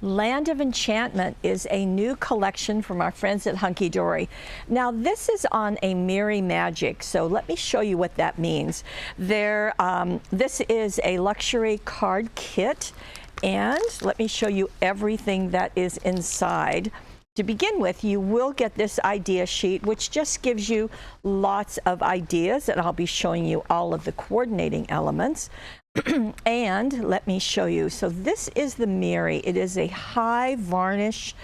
Land of Enchantment is a new collection from our friends at Hunkydory. Now this is on a Merry Magic, so let me show you what that means. This is a luxury card kit, and let me show you everything that is inside. To begin with, you will get this idea sheet, which just gives you lots of ideas, and I'll be showing you all of the coordinating elements. And let me show you. So this is the Merry. It is a high varnish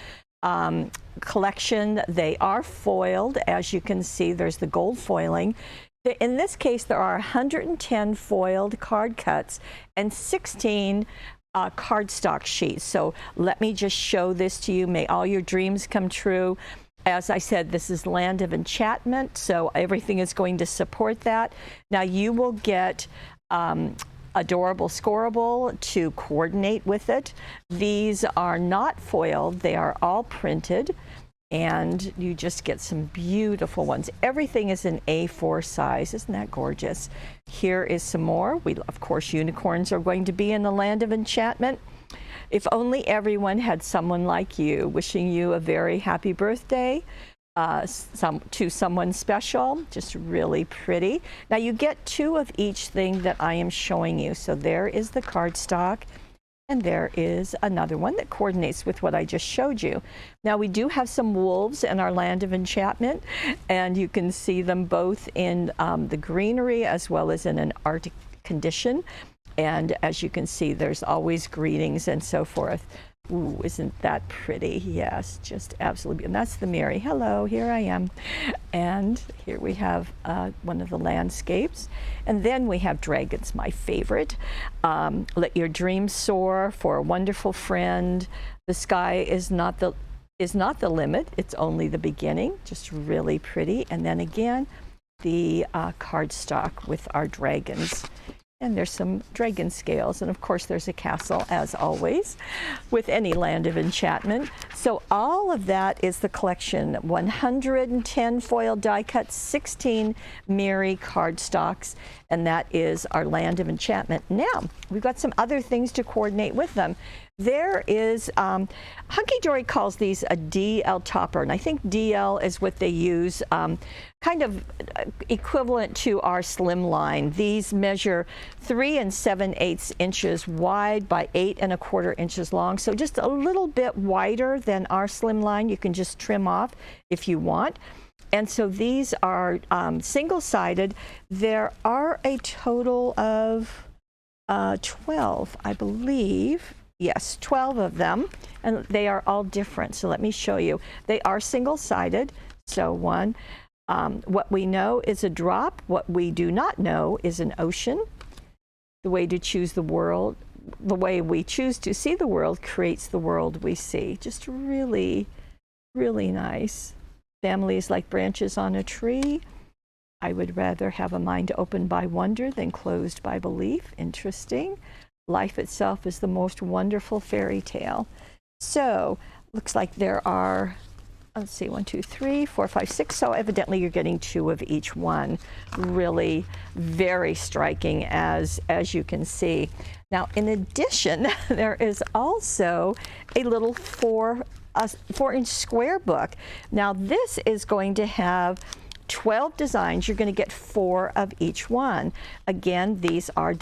collection. They are foiled. As you can see, there's the gold foiling. In this case, there are 110 foiled card cuts and 16 cardstock sheets. So let me just show this to you. May all your dreams come true. As I said, this is Land of Enchantment, so everything is going to support that. Now you will get adorable scoreable to coordinate with it. These are not foiled, they are all printed, and you just get some beautiful ones. Everything is an A4 size. Isn't that gorgeous? Here is some more. Of course, unicorns are going to be in the Land of Enchantment. If only everyone had someone like you. Wishing you a very happy birthday to someone special. Just really pretty. Now you get 2 of each thing that I am showing you. So there is the cardstock, and there is another one that coordinates with what I just showed you. Now we do have some wolves in our Land of Enchantment, and you can see them both in the greenery as well as in an Arctic condition. And as you can see, there's always greetings and so forth. Ooh, isn't that pretty? Yes, just absolutely. And that's the Merry. Hello, here I am. And here we have one of the landscapes. And then we have dragons, my favorite. Let your dreams soar, for a wonderful friend. The sky is not the limit. It's only the beginning. Just really pretty. And then again, the cardstock with our dragons. And there's some dragon scales, and of course there's a castle, as always, with any Land of Enchantment. So all of that is the collection. 110 foil die cuts, 16 Merry cardstocks, and that is our Land of Enchantment. Now, we've got some other things to coordinate with them. There is, Hunkydory calls these a DL topper, and I think DL is what they use, kind of equivalent to our slim line. These measure 3 7/8 inches wide by 8 1/4 inches long, so just a little bit wider than our slim line. You can just trim off if you want. And so these are single-sided. There are a total of 12, I believe. Yes, 12 of them, and they are all different. So let me show you. They are single-sided. So one, what we know is a drop. What we do not know is an ocean. The way to choose the world, the way we choose to see the world creates the world we see. Just really, really nice. Family is like branches on a tree. I would rather have a mind opened by wonder than closed by belief. Interesting. Life itself is the most wonderful fairy tale. So looks like there are, let's see, 1, 2, 3, 4, 5, 6. So evidently you're getting 2 of each one. Really very striking, as you can see. Now in addition, there is also a little 4-inch square book. Now this is going to have 12 designs. You're going to get 4 of each one. Again, these are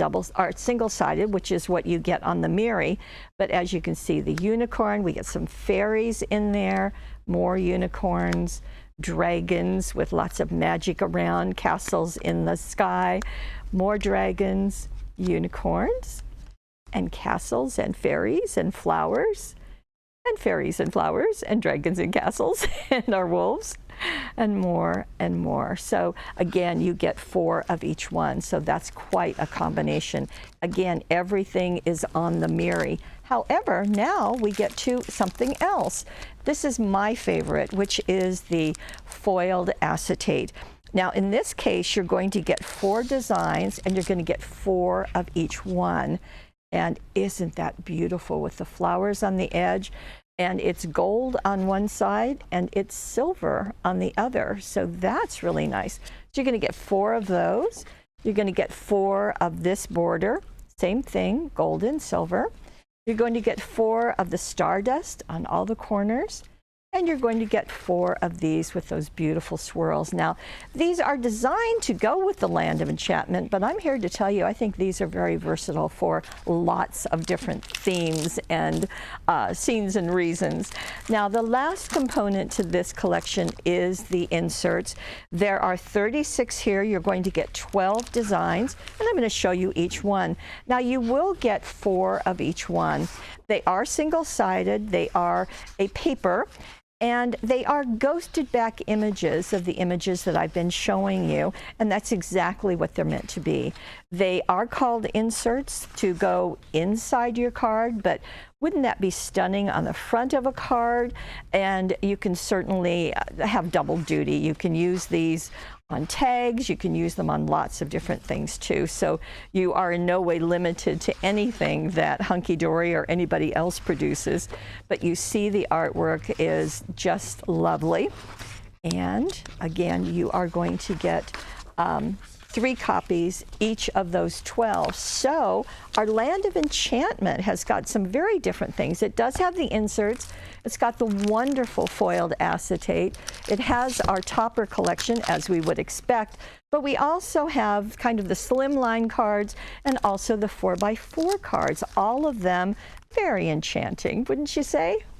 single-sided, which is what you get on the Merry. But as you can see, the unicorn, we get some fairies in there, more unicorns, dragons with lots of magic around, castles in the sky, more dragons, unicorns, and castles and fairies and flowers, and fairies and flowers and dragons and castles and our wolves, and more and more. So again, you get 4 of each one. So that's quite a combination. Again, everything is on the Merry. However, now we get to something else. This is my favorite, which is the foiled acetate. Now in this case, you're going to get 4 designs, and you're going to get 4 of each one. And isn't that beautiful with the flowers on the edge? And it's gold on one side and it's silver on the other. So that's really nice. So you're going to get 4 of those. You're going to get 4 of this border. Same thing, gold and silver. You're going to get 4 of the Stardust on all the corners. And you're going to get 4 of these with those beautiful swirls. Now, these are designed to go with the Land of Enchantment, but I'm here to tell you I think these are very versatile for lots of different themes and scenes and reasons. Now, the last component to this collection is the inserts. There are 36 here. You're going to get 12 designs, and I'm going to show you each one. Now, you will get 4 of each one. They are single-sided. They are a paper. And they are ghosted back images of the images that I've been showing you, and that's exactly what they're meant to be. They are called inserts to go inside your card, but wouldn't that be stunning on the front of a card? And you can certainly have double duty. You can use these on tags, you can use them on lots of different things too. So you are in no way limited to anything that Hunkydory or anybody else produces. But you see the artwork is just lovely. And again, you are going to get 3 copies, each of those 12. So our Land of Enchantment has got some very different things. It does have the inserts. It's got the wonderful foiled acetate. It has our topper collection, as we would expect, but we also have kind of the slimline cards and also the 4x4 cards. All of them very enchanting, wouldn't you say?